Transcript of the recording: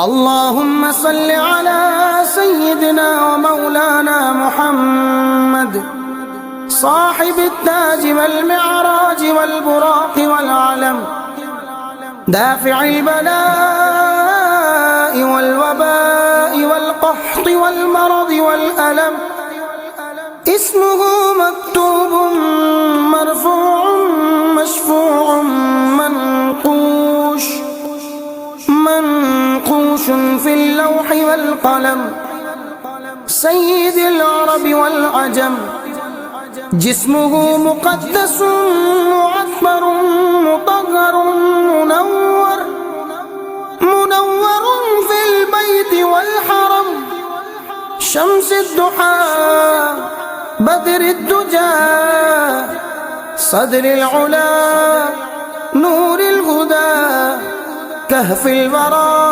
اللهم صل على سيدنا ومولانا محمد صاحب التاج والمعراج والبراق والعلم، دافع البلاء والوباء والقحط والمرض والألم. اسمه مكتوب مرفوع مشفوع منقوش في اللوح والقلم، سيد العرب والعجم. جسمه مقدس معطر مطهر منور في البيت والحرم، شمس الضحى بدر الدجى صدر العلا نور الهدى كهف الورى.